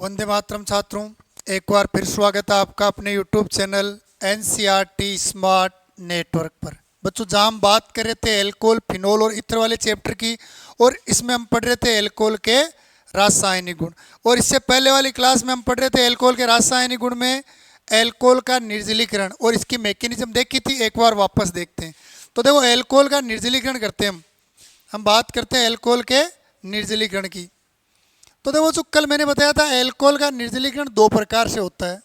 वंदे मातरम छात्रों, एक बार फिर स्वागत है आपका अपने YouTube channel NCERT smart network पर। बच्चों, जहाँ हम बात कर रहे थे एल्कोहल, फिनोल और इत्र वाले चैप्टर की, और इसमें हम पढ़ रहे थे एल्कोहल के रासायनिक गुण। और इससे पहले वाली क्लास में हम पढ़ रहे थे एल्कोहल के रासायनिक गुण में एल्कोहल का निर्जलीकरण और इसकी मैकेनिज्म देखी थी। एक बार वापस देखते हैं। तो देखो, एल्कोहल का निर्जलीकरण करते हैं हम बात करते हैं एल्कोहल के निर्जलीकरण की। तो देखो, जो कल मैंने बताया था, एल्कोहल का निर्जलीकरण दो प्रकार से होता है।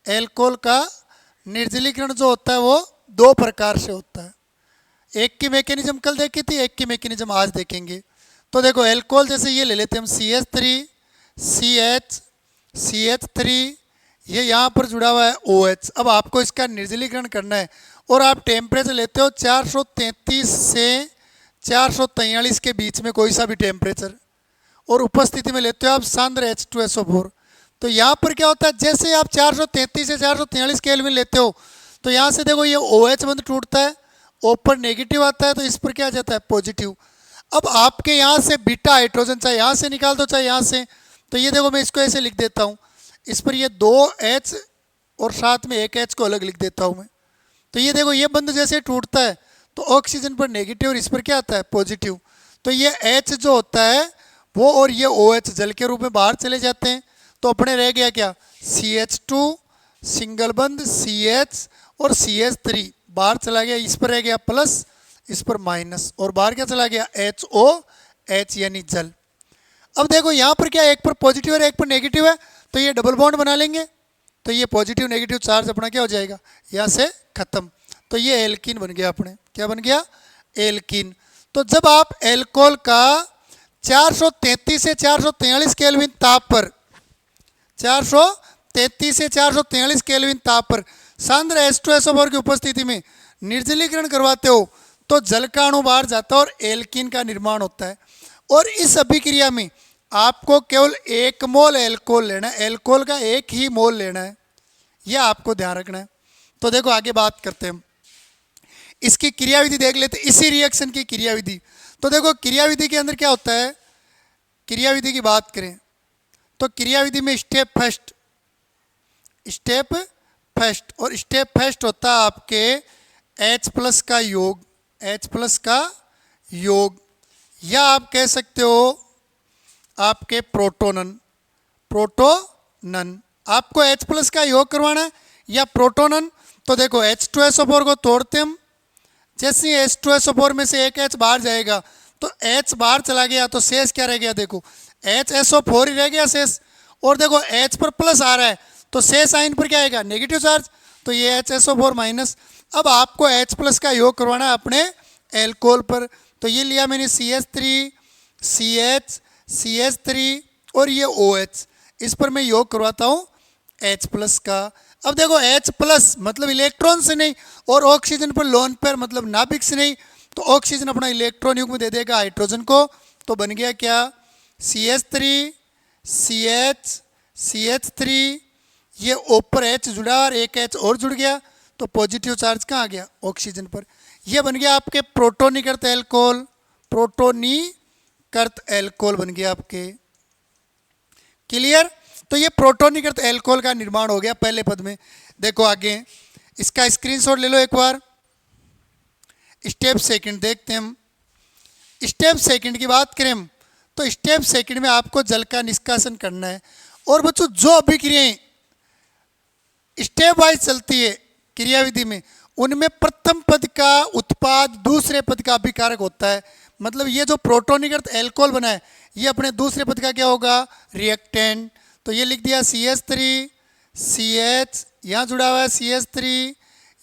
एल्कोहल का निर्जलीकरण जो होता है वो दो प्रकार से होता है। एक की मैकेनिज्म कल देखी थी, एक की मैकेनिज्म आज देखेंगे। तो देखो, एल्कोहल जैसे ये ले लेते हैं हम, CH3 CH3, ये यहाँ पर जुड़ा हुआ है OH। अब आपको इसका निर्जलीकरण करना है और आप टेम्परेचर लेते हो 433 से 443 के बीच में कोई सा भी टेम्परेचर, और उपस्थिति में लेते हो आप सांद्र H2SO4। तो यहाँ पर क्या होता है, जैसे आप 433 से 443 केल्विन लेते हो तो यहाँ से देखो ये OH बंध टूटता है, ऊपर नेगेटिव आता है, तो इस पर क्या आ जाता है, पॉजिटिव। अब आपके यहाँ से बीटा हाइड्रोजन चाहे यहाँ से निकाल दो चाहे यहाँ से, तो ये देखो मैं इसको ऐसे लिख देता हूँ, इस पर ये 2H और साथ में एक H को अलग लिख देता हूँ मैं। तो ये देखो, ये बंध जैसे टूटता है तो ऑक्सीजन पर नेगेटिव और इस पर क्या आता है, पॉजिटिव। तो ये H जो होता है वो और ये OH जल के रूप में बाहर चले जाते हैं। तो अपने रह गया क्या, CH2 सिंगल बंध CH और CH3 बाहर चला गया, इस पर रह गया प्लस, इस पर माइनस, और बाहर क्या चला गया, HOH यानी जल। अब देखो यहाँ पर क्या, एक पर पॉजिटिव और एक पर नेगेटिव है, तो ये डबल बॉन्ड बना लेंगे, तो ये पॉजिटिव नेगेटिव चार्ज अपना क्या हो जाएगा, यहाँ से खत्म। तो ये एल्कीन बन गया अपने, क्या बन गया, एल्कीन। तो जब आप एल्कोहल का 433 से 443 केल्विन ताप पर 433 से 443 केल्विन ताप पर सांद्र H2SO4 की उपस्थिति में निर्जलीकरण करवाते हो तो जल का अणु बाहर जाता है और एल्कीन का निर्माण होता है। और इस अभिक्रिया में आपको केवल 1 मोल एल्कोहल लेना है, एल्कोहल का 1 ही मोल लेना है, यह आपको ध्यान रखना है। तो देखो आगे बात करते हैं हम, इसकी क्रियाविधि देख लेते हैं, इसी रिएक्शन की क्रियाविधि। तो देखो, क्रियाविधि के अंदर क्या होता है, क्रियाविधि की बात करें तो क्रियाविधि में स्टेप फर्स्ट और स्टेप फर्स्ट होता है आपके H+ का योग, H+ का योग, या आप कह सकते हो आपके प्रोटोनन। आपको H+ का योग करवाना है या प्रोटोनन। तो देखो, H2SO4 को तोड़ते हम, जैसे ही H2SO4 में से एक H बाहर जाएगा तो H बाहर चला गया, तो शेष क्या रह गया, देखो HSO4 ही रह गया शेष। और देखो H पर प्लस आ रहा है तो शेष आयन पर क्या आएगा, नेगेटिव चार्ज, तो ये HSO4 माइनस। अब आपको H+ का योग करवाना है अपने एल्कोहल पर। तो ये लिया मैंने CH3 CH3 और ये OH, इस पर मैं योग करवाता हूँ H+ का। अब देखो, H+ मतलब इलेक्ट्रॉन से नहीं, और ऑक्सीजन पर लोन पेयर मतलब नाभिक से नहीं, तो ऑक्सीजन अपना इलेक्ट्रॉन युग्म दे देगा हाइड्रोजन को। तो बन गया क्या, CH3 CH3, ये ऊपर H जुड़ा और एक H और जुड़ गया, तो पॉजिटिव चार्ज कहाँ आ गया, ऑक्सीजन पर। यह बन गया आपके प्रोटोनीकृत एल्कोहल, प्रोटोनीकृत एल्कोहल बन गया आपके। क्लियर। तो ये प्रोटोनीकृत एल्कोहल का निर्माण हो गया पहले पद में। देखो आगे, इसका स्क्रीनशॉट ले लो एक बार। स्टेप सेकंड देखते हैं हम। स्टेप सेकंड की बात करें हम, तो स्टेप सेकंड में आपको जल का निष्कासन करना है। और बच्चों, जो अभिक्रियाएं स्टेप वाइज चलती है क्रियाविधि में, उनमें प्रथम पद का उत्पाद दूसरे पद का अभिकारक होता है। मतलब ये जो प्रोटोनीकृत एल्कोहल बना है, ये अपने दूसरे पद का क्या होगा, रिएक्टेंट। तो ये लिख दिया CH3 CH, यहाँ जुड़ा हुआ है CH3,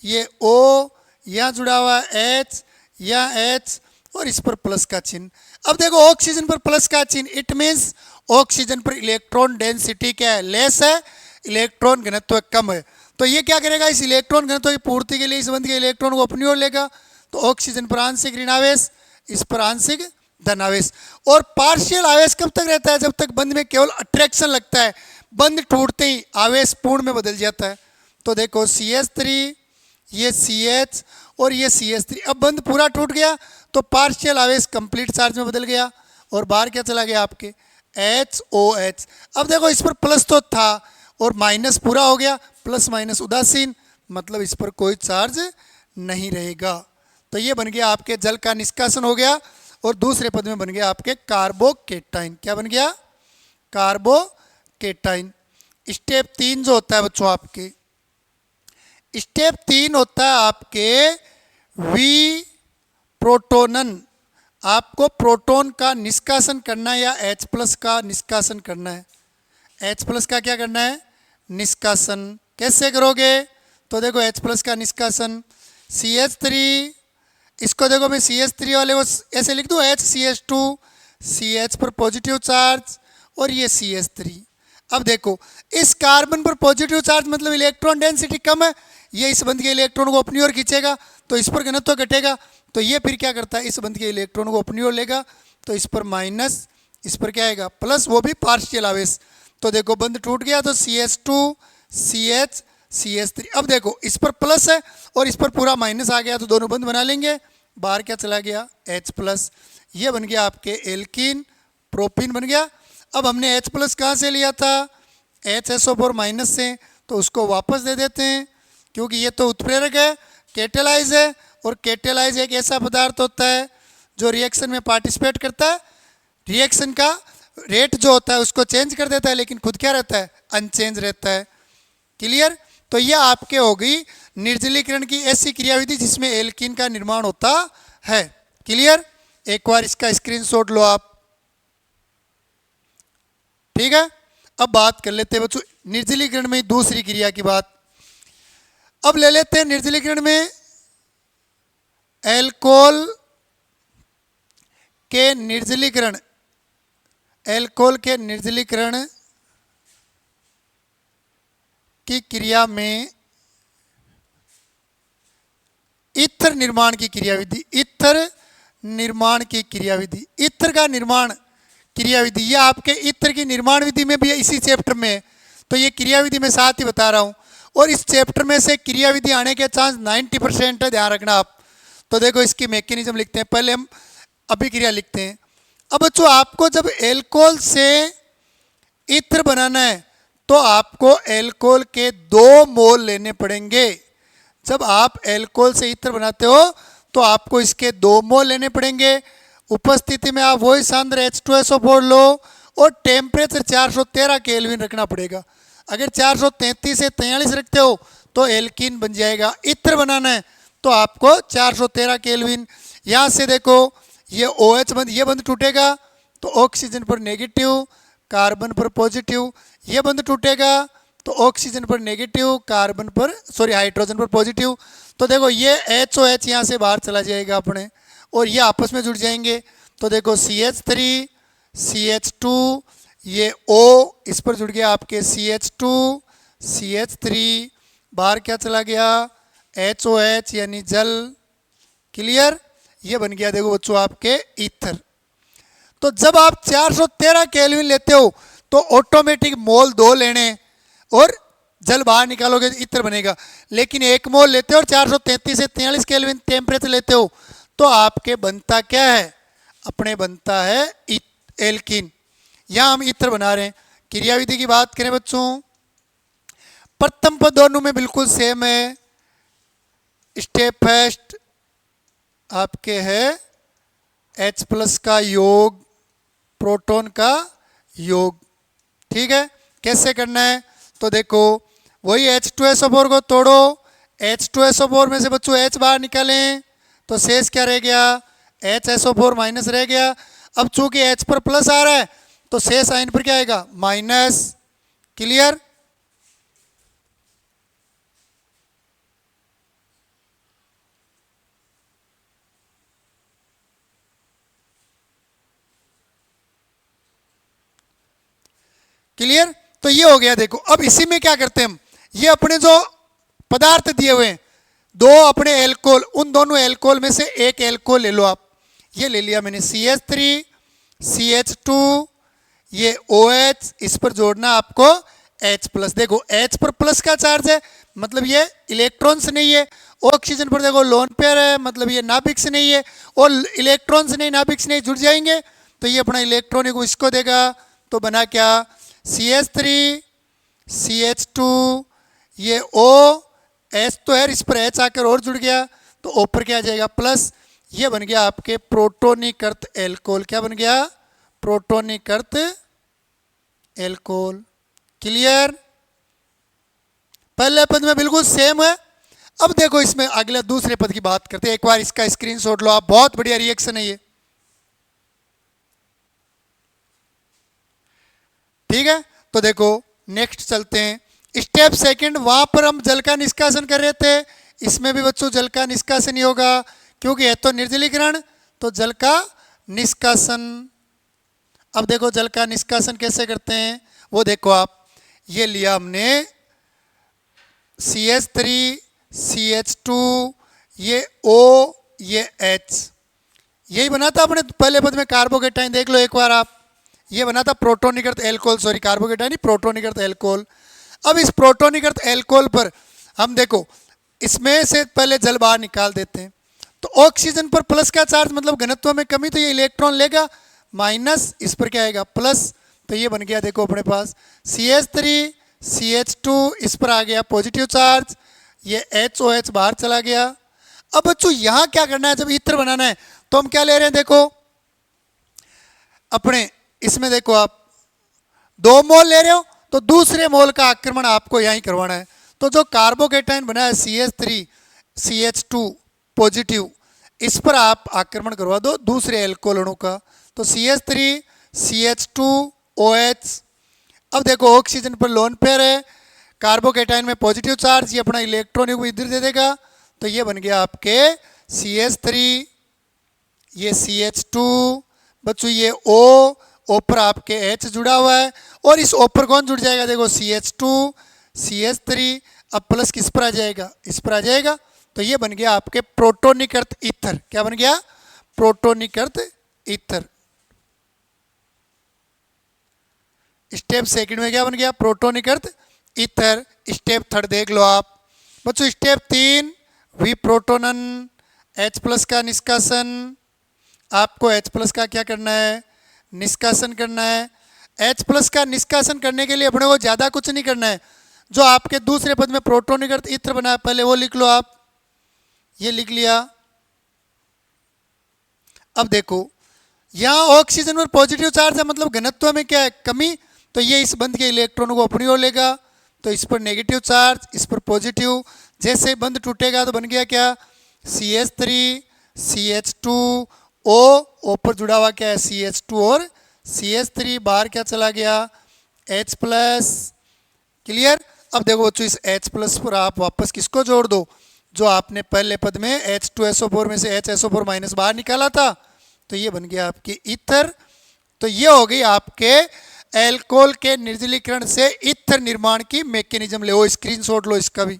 ये O, यहाँ जुड़ा हुआ है H, यहाँ H, और इस पर प्लस का चिन्ह। अब देखो, ऑक्सीजन पर प्लस का चिन्ह, इट मीन्स ऑक्सीजन पर इलेक्ट्रॉन डेंसिटी क्या है, लेस है, इलेक्ट्रॉन घनत्व कम है। तो ये क्या करेगा, इस इलेक्ट्रॉन घनत्व की पूर्ति के लिए इस बंध के इलेक्ट्रॉन को अपनी ओर लेगा। तो ऑक्सीजन पर आंशिक ऋण आवेश, इस पर आंशिक धन आवेश। और पार्शियल आवेश कब तक रहता है, जब तक बंध में केवल अट्रैक्शन लगता है, बंध टूटते ही आवेश पूर्ण में बदल जाता है। तो देखो, CH3, ये CH और ये CH3, अब बंध पूरा टूट गया तो पार्शियल आवेश कंप्लीट चार्ज में बदल गया, और बाहर क्या चला गया आपके HOH। अब देखो इस पर प्लस तो था और माइनस पूरा हो गया, प्लस माइनस उदासीन, मतलब इस पर कोई चार्ज नहीं रहेगा। तो ये बन गया आपके जल का निष्कासन हो गया। और दूसरे पद में बन गया आपके कार्बोकेटाइन। क्या बन गया? कार्बोकेटाइन। स्टेप 3 जो होता है बच्चों आपके, स्टेप 3 होता है आपके वी प्रोटोनन। आपको प्रोटॉन का निष्कासन करना है या H प्लस का निष्कासन करना है। H प्लस का क्या करना है? निष्कासन। कैसे करोगे? तो देखो H प्लस का निष्कासन, CH3, इसको देखो मैं CH3 वाले को ऐसे लिख दूँ, HCH2, CH पर पॉजिटिव चार्ज और ये CH3। अब देखो इस कार्बन पर पॉजिटिव चार्ज मतलब इलेक्ट्रॉन डेंसिटी कम है, ये इस बंध के इलेक्ट्रॉन को अपनी ओर खींचेगा तो इस पर घनत्व घटेगा। तो ये फिर क्या करता है, इस बंध के इलेक्ट्रॉन को अपनी ओर लेगा तो इस पर माइनस, इस पर क्या आएगा? प्लस, वो भी पार्शियल आवेश। तो देखो बंध टूट गया तो CH2 CH CH3। अब देखो इस पर प्लस है और इस पर पूरा माइनस आ गया तो दोनों बंध बना लेंगे। बाहर क्या चला गया? H plus. ये बन गया आपके एल्कीन प्रोपीन बन गया। अब हमने H प्लस कहाँ से लिया था? HSO4 माइनस से, तो उसको वापस दे देते हैं क्योंकि ये तो उत्प्रेरक है, कैटेलाइज है। और कैटेलाइज एक ऐसा पदार्थ होता है जो रिएक्शन में पार्टिसिपेट करता है, रिएक्शन का रेट जो होता है उसको चेंज कर देता है, लेकिन खुद क्या रहता है? अनचेंज रहता है। क्लियर? तो ये आपके हो गई निर्जलीकरण की ऐसी क्रियाविधि जिसमें एल्कीन का निर्माण होता है। क्लियर? एक बार इसका स्क्रीनशॉट लो आप। ठीक है, अब बात कर लेते हैं बच्चों निर्जलीकरण में दूसरी क्रिया की बात। अब ले लेते हैं निर्जलीकरण में एल्कोहल के निर्जलीकरण। एल्कोहल के निर्जलीकरण की क्रिया में ईथर निर्माण की क्रियाविधि। ईथर निर्माण की क्रियाविधि, ईथर का निर्माण क्रियाविधि, ये आपके ईथर की निर्माण विधि में भी है, इसी चैप्टर में है। तो ये क्रियाविधि मैं साथ ही बता रहा हूं और इस चैप्टर में से क्रियाविधि आने के चांस 90% है, ध्यान रखना आप। तो देखो इसकी मैकेनिज्म लिखते हैं, पहले हम अभिक्रिया लिखते हैं। अब बच्चों आपको जब एल्कोहल से ईथर बनाना है तो आपको एल्कोहल के 2 मोल लेने पड़ेंगे। जब आप एल्कोहल से ईथर बनाते हो तो आपको इसके 2 मोल लेने पड़ेंगे। उपस्थिति में आप वही सांद्र H2SO4 लो और टेम्परेचर 413 केल्विन रखना पड़ेगा। अगर 433 से 43 रखते हो तो एल्कीन बन जाएगा। ईथर बनाना है तो आपको 413 केल्विन। यहाँ से देखो ये OH बंध, ये बंध टूटेगा तो ऑक्सीजन पर नेगेटिव, कार्बन पर पॉजिटिव। ये बंध टूटेगा तो ऑक्सीजन पर नेगेटिव, कार्बन पर हाइड्रोजन पर पॉजिटिव। तो देखो ये HOH यहाँ से बाहर चला जाएगा अपने और ये आपस में जुड़ जाएंगे। तो देखो CH3 CH2, ये O इस पर जुड़ गया आपके CH2 CH3, बाहर क्या चला गया? HOH यानी जल। क्लियर? ये बन गया देखो बच्चों आपके ईथर। तो जब आप 413 केल्विन लेते हो तो ऑटोमेटिक मोल 2 लेने और जल बाहर निकालोगे तो ईथर बनेगा। लेकिन 1 मोल लेते हो और 433 से 43 केल्विन टेम्परेचर लेते हो तो आपके बनता क्या है? अपने बनता है एल्कीन। यहां हम ईथर बना रहे हैं। क्रियाविधि की बात करें बच्चों, प्रथम पद दोनों में बिल्कुल सेम है। स्टेप फर्स्ट आपके है H प्लस का योग, प्रोटॉन का योग। ठीक है, कैसे करना है? तो देखो वही H2SO4 को तोड़ो, H2SO4 में से बच्चों H बाहर निकालें तो शेष क्या रह गया? HSO4 माइनस रह गया। अब चूंकि H पर प्लस आ रहा है तो शेष साइन पर क्या आएगा? माइनस। क्लियर? क्लियर? तो ये हो गया। देखो अब इसी में क्या करते हैं हम, ये अपने जो पदार्थ दिए हुए हैं 2 अपने एल्कोहल, उन दोनों एल्कोहल में से एक एल्कोहल ले लो आप। ये ले लिया मैंने CH3 CH2, ये OH, इस पर जोड़ना आपको H प्लस। देखो H पर प्लस का चार्ज है मतलब ये इलेक्ट्रॉन्स नहीं है। ऑक्सीजन पर देखो लोन पेयर है मतलब ये नाभिक से नहीं है। और इलेक्ट्रॉन्स नहीं नाभिक से नहीं जुड़ जाएंगे तो ये अपना इलेक्ट्रॉनिक इसको देगा तो बना क्या, CH3 CH2, ये O H तो है, इस पर H आकर और जुड़ गया तो O पर क्या आ जाएगा प्लस, ये बन गया आपके प्रोटोनिक एल्कोहल। क्या बन गया, प्रोटोनिक एल्कोहल। क्लियर, पहले पद में बिल्कुल सेम है। अब देखो इसमें अगले दूसरे पद की बात करते हैं, एक बार इसका स्क्रीनशॉट लो आप, बहुत बढ़िया रिएक्शन है ये। ठीक है, तो देखो नेक्स्ट चलते हैं, स्टेप सेकंड। वहां पर हम जल का निष्कासन कर रहे थे, इसमें भी बच्चों जल का निष्कासन ही होगा, क्योंकि है तो निर्जलीकरण, तो जल का निष्कासन। अब देखो जल का निष्कासन कैसे करते हैं, वो देखो आप, ये लिया हमने CH3 CH2, ये O, ये H, यही बना था अपने पहले पद में कार्बोकेटाइन। देख लो एक बार आप, ये बना था प्रोटोनिकृत एल्कोहल, सॉरी कार्बोकेटाइन नहीं, प्रोटोनिकृत एल्कोहल। अब इस प्रोटोनिकृत एल्कोहल पर हम देखो, इसमें से पहले जल बाहर निकाल देते हैं, तो ऑक्सीजन पर प्लस का चार्ज, मतलब घनत्व में कमी, तो ये इलेक्ट्रॉन लेगा माइनस, इस पर क्या आएगा प्लस, तो ये बन गया देखो अपने पास CH3 CH2, इस पर आ गया पॉजिटिव चार्ज, ये HOH बाहर चला गया। अब बच्चों यहाँ क्या करना है, जब ईथर बनाना है तो हम क्या ले रहे हैं, देखो अपने इसमें देखो आप 2 मोल ले रहे हो, तो दूसरे मोल का आक्रमण आपको यहीं करवाना है। तो जो कार्बोकेटाइन बना है CH3 CH2 पॉजिटिव, इस पर आप आक्रमण करवा दो दूसरे एल्कोहल अणु का, तो CH3 CH2 OH। अब देखो ऑक्सीजन पर लोन पेयर है, कार्बोकेटाइन में पॉजिटिव चार्ज, ये अपना इलेक्ट्रॉन को इधर दे देगा, तो ये बन गया आपके CH3, ये CH2, बच्चों ये O पर आपके H जुड़ा हुआ है, और इस O पर कौन जुड़ जाएगा, देखो CH2 CH3, अब प्लस किस पर आ जाएगा, इस पर आ जाएगा, तो ये बन गया आपके प्रोटोनिकृत ईथर। क्या बन गया, प्रोटोनिकृत ईथर। स्टेप सेकंड में क्या बन गया, प्रोटोनिकृत ईथर। स्टेप थर्ड देख लो आप बच्चों, स्टेप 3 वी प्रोटोनन, H प्लस का निष्कासन। आपको H प्लस का क्या करना है, निष्कासन करना है। H प्लस का निष्कासन करने के लिए अपने को ज़्यादा कुछ नहीं करना है, जो आपके दूसरे पद में प्रोटोनिकृत ईथर बना है पहले वो लिख लो आप, ये लिख लिया। अब देखो यहाँ ऑक्सीजन पर पॉजिटिव चार्ज है, मतलब घनत्व में क्या है कमी, तो ये इस बंध के इलेक्ट्रॉनों को अपनी ओर लेगा, तो इस पर नेगेटिव चार्ज, इस पर पॉजिटिव, जैसे बंध टूटेगा तो बन गया क्या, CH3 CH2 O पर जुड़ा हुआ क्या है CH2 और CH3, बाहर क्या चला गया H प्लस। क्लियर, अब देखो बच्चों इस H प्लस पर आप वापस किसको जोड़ दो, जो आपने पहले पद में H2SO4 में से HSO4 माइनस बाहर निकाला था, तो ये बन गया आपके ईथर। तो ये हो गई आपके एल्कोहल के निर्जलीकरण से ईथर निर्माण की मैकेनिज्म। ले वो स्क्रीनशॉट लो इसका भी।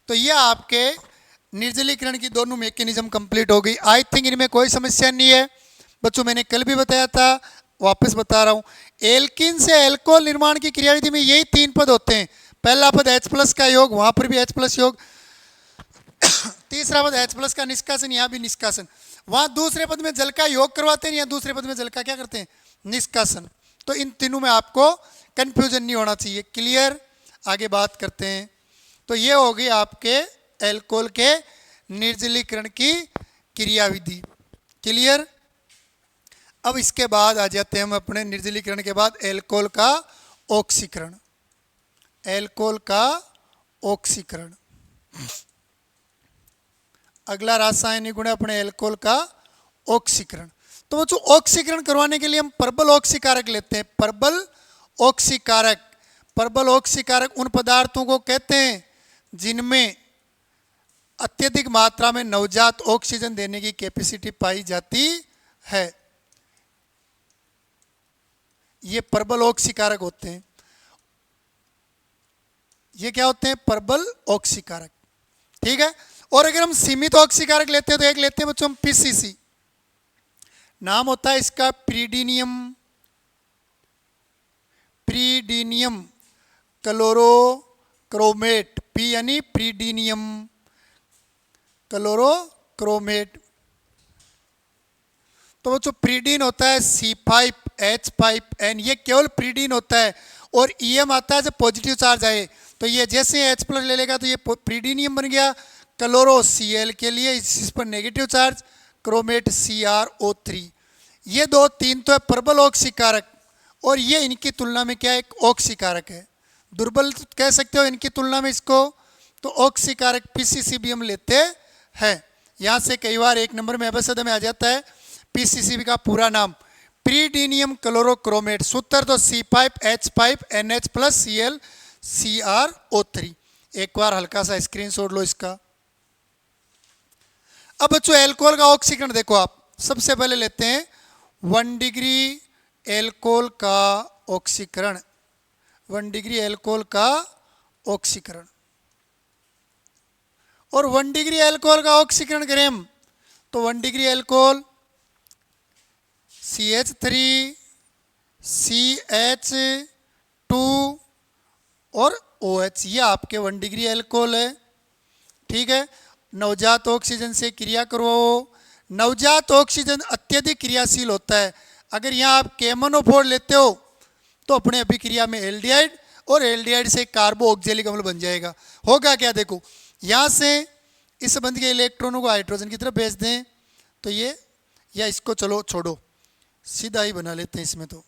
तो ये आपके निर्जलीकरण की दोनों मैकेनिज्म कंप्लीट हो गई। आई थिंक इनमें कोई समस्या नहीं है बच्चों, मैंने कल भी बताया था, वापस बता रहा हूं। एल्किन से एल्कोहल निर्माण की क्रियाविधि में यही 3 पद होते हैं। पहला पद H प्लस का योग, वहां पर भी H प्लस योग, तीसरा पद H प्लस का निष्कासन, यहाँ भी निष्कासन। वहां दूसरे पद में जल का योग करवाते हैं, या दूसरे पद में जल का क्या करते हैं, निष्कासन। तो इन तीनों में आपको कंफ्यूजन नहीं होना चाहिए। क्लियर, आगे बात करते हैं। तो ये हो गई आपके एल्कोहल के निर्जलीकरण की क्रियाविधि। क्लियर, अब इसके बाद आ जाते हैं हम अपने निर्जलीकरण के बाद एल्कोहल का ऑक्सीकरण। एल्कोहल का ऑक्सीकरण अगला रासायनिक गुण है अपने एल्कोहल का ऑक्सीकरण। तो बच्चों ऑक्सीकरण करवाने के लिए हम परबल ऑक्सीकारक लेते हैं। परबल ऑक्सीकारक, परबल ऑक्सीकारक उन पदार्थों को कहते हैं जिनमें अत्यधिक मात्रा में नवजात ऑक्सीजन देने की कैपेसिटी पाई जाती है। ये परबल ऑक्सीकारक होते हैं। ये क्या होते हैं, परबल ऑक्सीकारक। ठीक है, और अगर हम सीमित ऑक्सीकारक लेते हैं तो एक लेते हैं बच्चों हम PCC, नाम होता है इसका प्रीडीनियम, क्लोरोक्रोमेट, P यानी प्रीडीनियम क्लोरोक्रोमेट। तो वो जो प्रीडीन होता है C5H5N, ये केवल प्रीडीन होता है, और EM आता है जब पॉजिटिव चार्ज आए। तो ये जैसे H प्लस ले लेगा तो ये प्रीडीनियम बन गया क्लोरो Cl के लिए, इस पर नेगेटिव चार्ज क्रोमेट CrO3। ये दो तीन तो है प्रबल ऑक्सीकारक, और ये इनकी तुलना में क्या है, एक ऑक्सीकारक है। दुर्बल कह सकते हो इनकी तुलना में इसको, तो ऑक्सीकारक PCCB हम लेते हैं। यहाँ से कई बार एक नंबर में एबसद में आ जाता है PCCB का पूरा नाम प्रीडीनियम क्लोरोक्रोमेट। सूत्र तो C5H5NH प्लस Cl CrO3। एक बार हल्का सा स्क्रीनशॉट लो इसका। अब बच्चों एल्कोहल का ऑक्सीकरण देखो आप, सबसे पहले लेते हैं 1 डिग्री एल्कोहल का ऑक्सीकरण। 1 डिग्री एल्कोहल का ऑक्सीकरण, और 1 डिग्री एल्कोहल का ऑक्सीकरण करें हम तो 1 डिग्री एल्कोहल CH3 CH2 और OH, ये आपके 1 डिग्री एल्कोहल है। ठीक है, नवजात ऑक्सीजन से क्रिया करवाओ। नवजात ऑक्सीजन अत्यधिक क्रियाशील होता है। अगर यहाँ आप KMnO4 लेते हो तो अपने अभिक्रिया में एल्डिहाइड, और एल्डिहाइड से कार्बो ऑक्जेलिक अम्ल बन जाएगा। होगा क्या, देखो यहाँ से इस बंध के इलेक्ट्रॉनों को हाइड्रोजन की तरफ भेज दें तो ये, या इसको चलो छोड़ो, सीधा ही बना लेते हैं इसमें। तो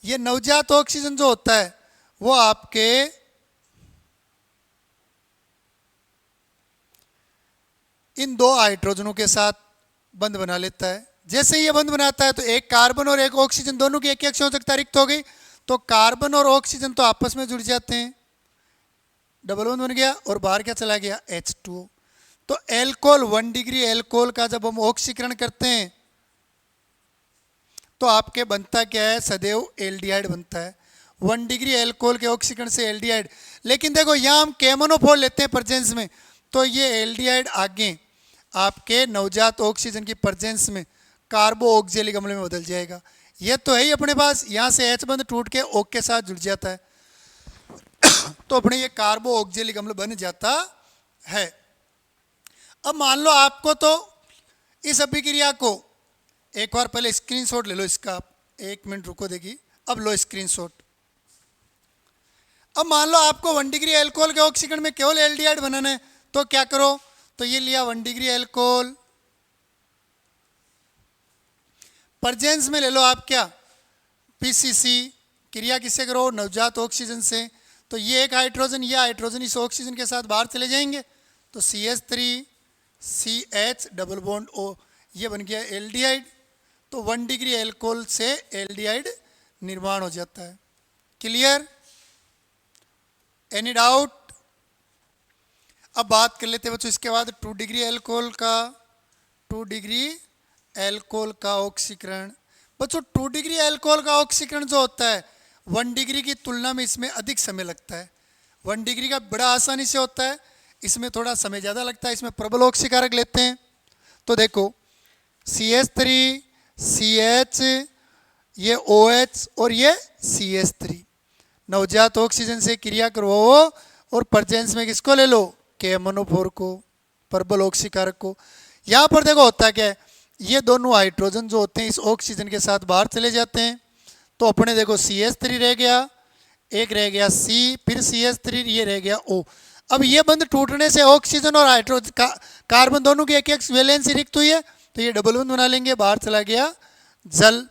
ये नवजात ऑक्सीजन जो होता है वो आपके इन दो हाइड्रोजनों के साथ बंध बना लेता है। जैसे ये बंध बनाता है तो एक कार्बन और एक ऑक्सीजन दोनों की एक संयोजकता रिक्त हो गई, तो कार्बन और ऑक्सीजन तो आपस में जुड़ जाते हैं, डबल बॉन्ड बन गया, और बाहर क्या चला गया, H2O। तो एल्कोहल 1 डिग्री एल्कोहल का जब हम ऑक्सीकरण करते हैं तो आपके बनता क्या है, सदैव एल्डिहाइड बनता है। 1 डिग्री एल्कोहल के ऑक्सीकरण से एल्डिहाइड। लेकिन देखो यहाँ हम KMnO4 लेते हैं प्रेजेंस में, तो ये एल्डिहाइड आगे आपके नवजात ऑक्सीजन की प्रेजेंस में कार्बो ऑक्जेलिक अम्ल में बदल जाएगा। ये तो है ही अपने पास, यहाँ से H बंध टूट के O के साथ जुड़ जाता है, तो अपने ये कार्बो ऑक्जेलिक अम्ल बन जाता है। अब मान लो आपको तो इस अभिक्रिया को, एक बार पहले स्क्रीनशॉट ले लो इसका, आप 1 मिनट रुको, देखिए अब लो स्क्रीनशॉट। अब मान लो आपको 1 डिग्री एल्कोहल के ऑक्सीकरण में केवल एल्डिहाइड बनाना है, तो क्या करो, तो ये लिया 1 डिग्री एल्कोहल, प्रेजेंस में ले लो आप क्या, PCC, क्रिया किससे करो, नवजात ऑक्सीजन से। तो ये एक हाइड्रोजन, ये हाइड्रोजन इस ऑक्सीजन के साथ बाहर चले जाएंगे, तो CH3 CH double bond O, ये बन गया एल्डिहाइड। तो 1 डिग्री एल्कोहल से एल्डिहाइड निर्माण हो जाता है। Clear, any doubt? अब बात कर लेते हैं बच्चों इसके बाद 2 डिग्री एल्कोहल का, 2 डिग्री एल्कोहल का ऑक्सीकरण। बच्चों 2 डिग्री एल्कोहल का ऑक्सीकरण जो होता है 1 डिग्री की तुलना में इसमें अधिक समय लगता है। 1 डिग्री का बड़ा आसानी से होता है, इसमें थोड़ा समय ज़्यादा लगता है। इसमें प्रबल ऑक्सीकारक लेते हैं, तो देखो CH3 CH, ये OH और ये CH3, नवजात ऑक्सीजन से क्रिया करवाओ, और प्रेजेंस में किसको ले लो, KMnO4 को, प्रबल ऑक्सीकारक को। यहाँ पर देखो होता क्या है, ये दोनों हाइड्रोजन जो होते हैं इस ऑक्सीजन के साथ बाहर चले जाते हैं, तो अपने देखो CH3 रह गया, एक रह गया C, फिर CH3, ये रह गया O। अब ये बंध टूटने से ऑक्सीजन और हाइड्रोजन कार्बन दोनों की एक वैलेंसी रिक्त हुई है, तो ये डबल बंध बना लेंगे, बाहर चला गया जल,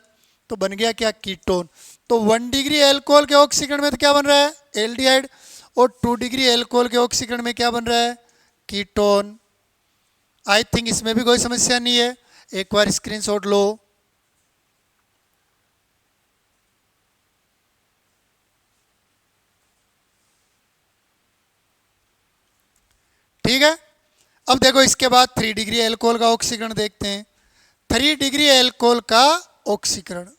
तो बन गया क्या, कीटोन। तो 1 डिग्री एल्कोहल के ऑक्सीकरण में तो क्या बन रहा है, एल्डिहाइड, और 2 डिग्री एल्कोहल के ऑक्सीकरण में क्या बन रहा है, कीटोन। आई थिंक इसमें भी कोई समस्या नहीं है, एक बार स्क्रीनशॉट लो। ठीक है, अब देखो इसके बाद 3 डिग्री एल्कोहल का ऑक्सीकरण देखते हैं। 3 डिग्री एल्कोहल का ऑक्सीकरण।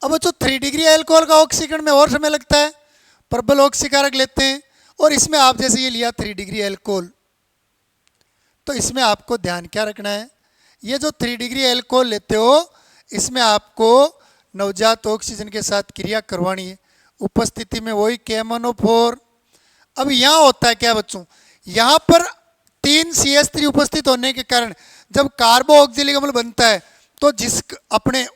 अब बच्चों 3 डिग्री एल्कोहल का ऑक्सीकरण में और समय लगता है, प्रबल ऑक्सीकारक लेते हैं, और इसमें आप जैसे ये लिया 3 डिग्री एल्कोहल, तो इसमें आपको ध्यान क्या रखना है, ये जो 3 डिग्री एल्कोहल लेते हो इसमें आपको नवजात ऑक्सीजन के साथ क्रिया करवानी है। उपस्थिति में वही KMnO4। अब यहाँ होता है क्या बच्चों, यहाँ पर 3 CH3 उपस्थित होने के कारण जब कार्बो ऑक्जेलिक अम्ल बनता है तो जिस अपने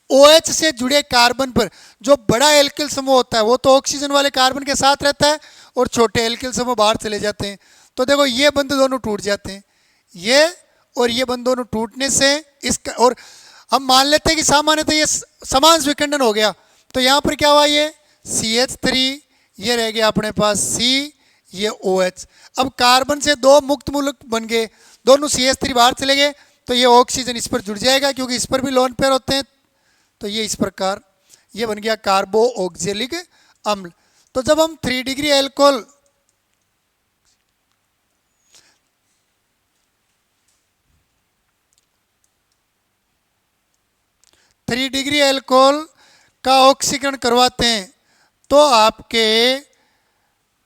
OH से जुड़े कार्बन पर जो बड़ा एल्किल समूह होता है वो तो ऑक्सीजन वाले कार्बन के साथ रहता है और छोटे एल्किल समूह बाहर चले जाते हैं। तो देखो ये बंध दोनों टूट जाते हैं, ये और ये बंध दोनों टूटने से इसका, और हम मान लेते हैं कि सामान्यतः ये समान विखंडन हो गया। तो यहाँ पर क्या हुआ, ये CH3, ये रह गया अपने पास C, ये OH। अब कार्बन से 2 मुक्त मूलक बन गए, दोनों CH3 बाहर चले गए तो ये ऑक्सीजन इस पर जुड़ जाएगा क्योंकि इस पर भी लोन पेयर होते हैं। तो ये इस प्रकार ये बन गया कार्बो ऑक्जेलिक अम्ल। तो जब हम 3 डिग्री एल्कोहल का ऑक्सीकरण करवाते हैं तो आपके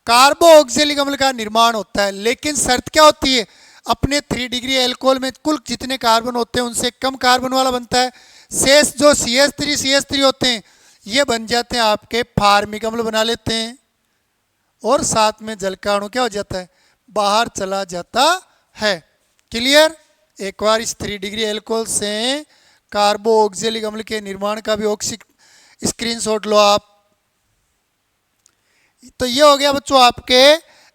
कार्बो ऑक्जेलिक अम्ल का निर्माण होता है। लेकिन शर्त क्या होती है, अपने 3 डिग्री एल्कोहल में कुल जितने कार्बन होते हैं उनसे कम कार्बन वाला बनता है। शेष जो CH3 होते हैं ये बन जाते हैं आपके फार्मिक अम्ल बना लेते हैं और साथ में जल का अणु क्या हो जाता है, बाहर चला जाता है। क्लियर। एक बार इस 3 डिग्री एल्कोहल से कार्बो ऑक्जेलिक अम्ल के निर्माण का भी स्क्रीनशॉट लो आप। तो ये हो गया बच्चों आपके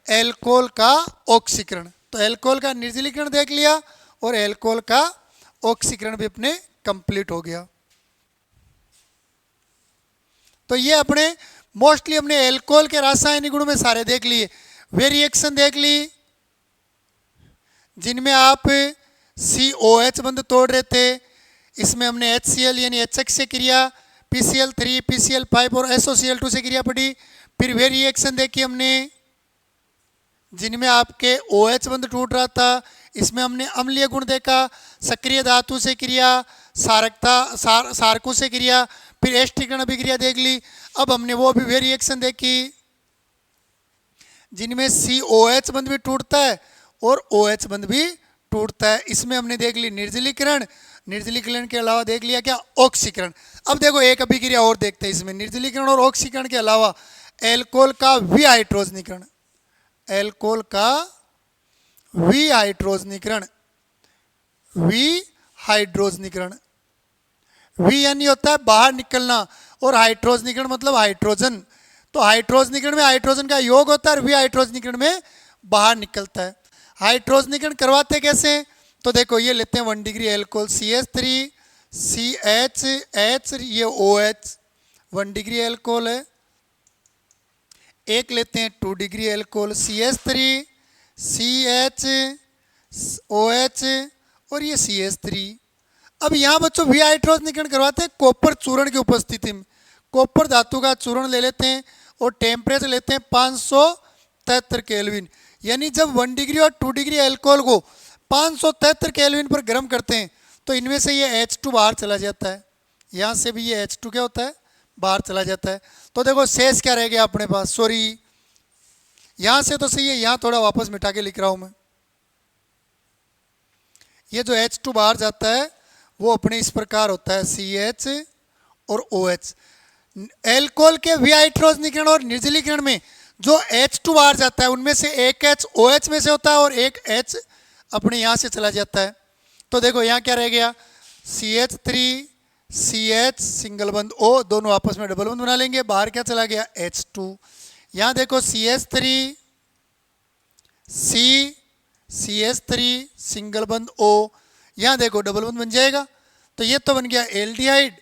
एल्कोहल का ऑक्सीकरण। तो एल्कोहल का निर्जलीकरण देख लिया और एल्कोहल का ऑक्सीकरण भी अपने कंप्लीट हो गया। तो ये अपने मोस्टली हमने एल्कोहल के रासायनिक गुण में सारे देख लिए। वे रिएक्शन देख ली जिनमें आप COH बंध तोड़ रहे थे, इसमें हमने HCl यानी HX से क्रिया, PCl3, PCl5 और SOCl2 से क्रिया पड़ी। फिर वे रिएक्शन देखी हमने जिनमें आपके OH बंध टूट रहा था, इसमें हमने अम्लीय गुण देखा, सक्रिय धातु से क्रिया, सारकु से क्रिया, फिर एस्टिकरण अभिक्रिया देख ली। अब हमने वो भी वे रिएक्शन देखी जिनमें COH बंध भी टूटता है और OH बंध भी टूटता है। इसमें हमने देख ली निर्जलीकरण, निर्जलीकरण के अलावा देख लिया क्या, ऑक्सीकरण। अब देखो एक अभिक्रिया और देखते हैं इसमें, निर्जलीकरण और ऑक्सीकरण के अलावा एल्कोहल का विहाइड्रोजनीकरण, एल्कोहल का विहाइड्रोजनीकरण, विहाइड्रोजनीकरण, वी यानी होता है बाहर निकलना और हाइड्रोजनीकरण मतलब हाइड्रोजन। तो हाइड्रोजनीकरण में हाइड्रोजन का योग होता है और विहाइड्रोजनीकरण में बाहर निकलता है। हाइड्रोजनीकरण करवाते कैसे, तो देखो ये लेते हैं 1 डिग्री एल्कोहल CH3 CH, ये OH 1 डिग्री एल्कोहल है। एक लेते हैं 2 degree alcohol CH3 CH OH और ये CH3। अब यहाँ बच्चों विहाइड्रोजनीकरण करवाते हैं कॉपर चूर्ण की उपस्थिति में। कॉपर धातु का चूर्ण ले लेते हैं और टेम्परेचर लेते हैं 573 केल्विन। यानी जब 1 डिग्री और 2 डिग्री एल्कोहल को 573 केल्विन पर गर्म करते हैं तो इनमें से ये H2 बाहर चला जाता है, यहाँ से भी ये H2 क्या होता है, बाहर चला जाता है। तो देखो शेष क्या रह गया अपने पास, सॉरी यहाँ से तो सही है, यहाँ थोड़ा वापस मिटा के लिख रहा हूँ मैं। ये जो H2 बाहर जाता है वो अपने इस प्रकार होता है CH और OH। एल्कोहल के विहाइड्रोजनीकरण और निर्जलीकरण में जो H2 बाहर जाता है उनमें से एक H OH में से होता है और एक H अपने यहाँ से चला जाता है। तो देखो यहाँ क्या रह गया, CH3 CH सिंगल बंध O, दोनों आपस में डबल बंध बना लेंगे, बाहर क्या चला गया H2। यहाँ देखो CH3 C CH3 सिंगल बंध O, यहाँ देखो डबल बंध बन जाएगा। तो ये तो बन गया एल्डिहाइड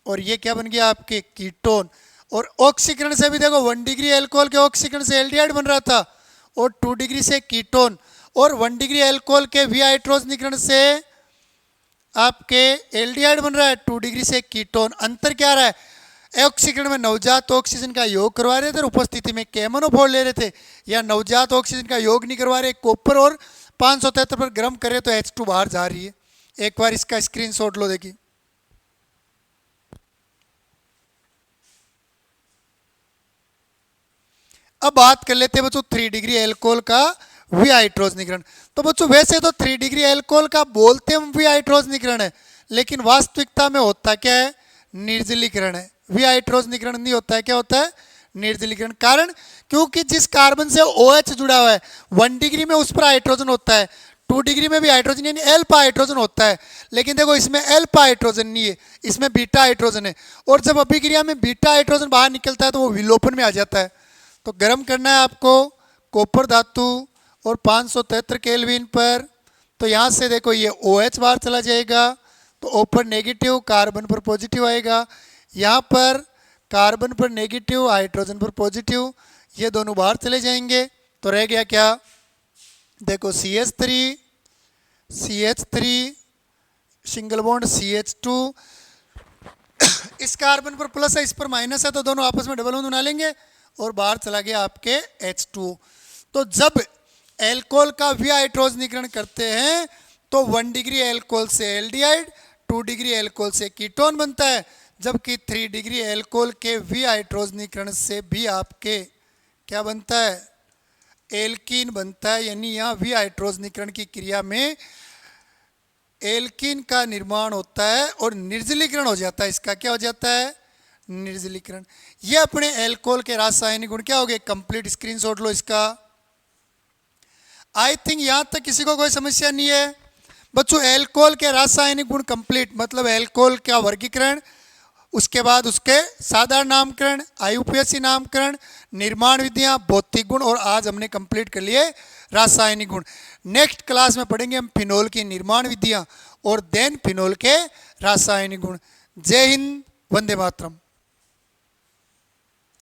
और ये क्या बन गया आपके कीटोन। और ऑक्सीकरण से भी देखो 1 डिग्री एल्कोहल के ऑक्सीकरण से एल्डिहाइड बन रहा था और 2 डिग्री से कीटोन, और 1 डिग्री एल्कोहल के विहाइड्रोजनीकरण से आपके एल्डिहाइड बन रहा है, 2 डिग्री से कीटोन। अंतर क्या रहा है, ऑक्सीकरण में नवजात ऑक्सीजन का योग करवा रहे थे और उपस्थिति में केमोनोफोर ले रहे थे, या नवजात ऑक्सीजन का योग नहीं करवा रहे, कॉपर और 573 पर गर्म करे तो H2 बाहर जा रही है। एक बार इसका स्क्रीनशॉट लो देखिए। अब बात कर लेते हैं बच्चों 3 डिग्री एल्कोहल का विहाइड्रोजनीकरण। तो बच्चों वैसे तो 3 डिग्री एल्कोहल का बोलते हम विहाइड्रोजनीकरण है, लेकिन वास्तविकता में होता क्या है, निर्जलीकरण है। विहाइड्रोजनीकरण नहीं होता है, क्या होता है, निर्जलीकरण। कारण क्योंकि जिस कार्बन से OH जुड़ा हुआ है 1 डिग्री में उस पर हाइड्रोजन होता है, 2 डिग्री में भी हाइड्रोजन यानी एल्फा हाइड्रोजन होता है, लेकिन देखो इसमें एल्फा हाइड्रोजन नहीं है, इसमें बीटा हाइड्रोजन है। और जब अभिक्रिया में बीटा हाइड्रोजन बाहर निकलता है तो वो विलोपन में आ जाता है। तो गर्म करना है आपको कॉपर धातु और 573 केल्विन पर। तो यहाँ से देखो ये OH बाहर चला जाएगा, तो O पर नेगेटिव, कार्बन पर पॉजिटिव आएगा। यहाँ पर कार्बन पर नेगेटिव, हाइड्रोजन पर पॉजिटिव, ये दोनों बाहर चले जाएंगे। तो रह गया क्या, देखो CH3 सिंगल बॉन्ड CH2, इस कार्बन पर प्लस है, इस पर माइनस है, तो दोनों आपस में डबल बॉन्ड बना लेंगे और बाहर चला गया आपके H2। तो जब एल्कोहल का विहाइड्रोजनीकरण करते हैं तो 1 डिग्री एल्कोहल से एल्डिहाइड, 2 डिग्री एल्कोहल से कीटोन बनता है, जबकि 3 डिग्री एल्कोहल के विहाइड्रोजनीकरण से भी आपके क्या बनता है, एल्कीन बनता है। यानी यहाँ विहाइड्रोजनीकरण की क्रिया में एल्कीन का निर्माण होता है और निर्जलीकरण हो जाता है। इसका क्या हो जाता है, निर्जलीकरण। ये अपने एल्कोहल के रासायनिक गुण क्या हो गए, कंप्लीट स्क्रीनशॉट लो इसका। आई थिंक यहां तक किसी को कोई समस्या नहीं है बच्चों। एल्कोहल के रासायनिक गुण कंप्लीट, मतलब एल्कोहल का वर्गीकरण, उसके बाद उसके साधारण नामकरण, IUPAC नामकरण, निर्माण विधियां, भौतिक गुण, और आज हमने कंप्लीट कर लिए रासायनिक गुण। नेक्स्ट क्लास में पढ़ेंगे हम फिनोल की निर्माण विधियां और देन फिनोल के रासायनिक गुण। जय हिंद, वंदे मातरम।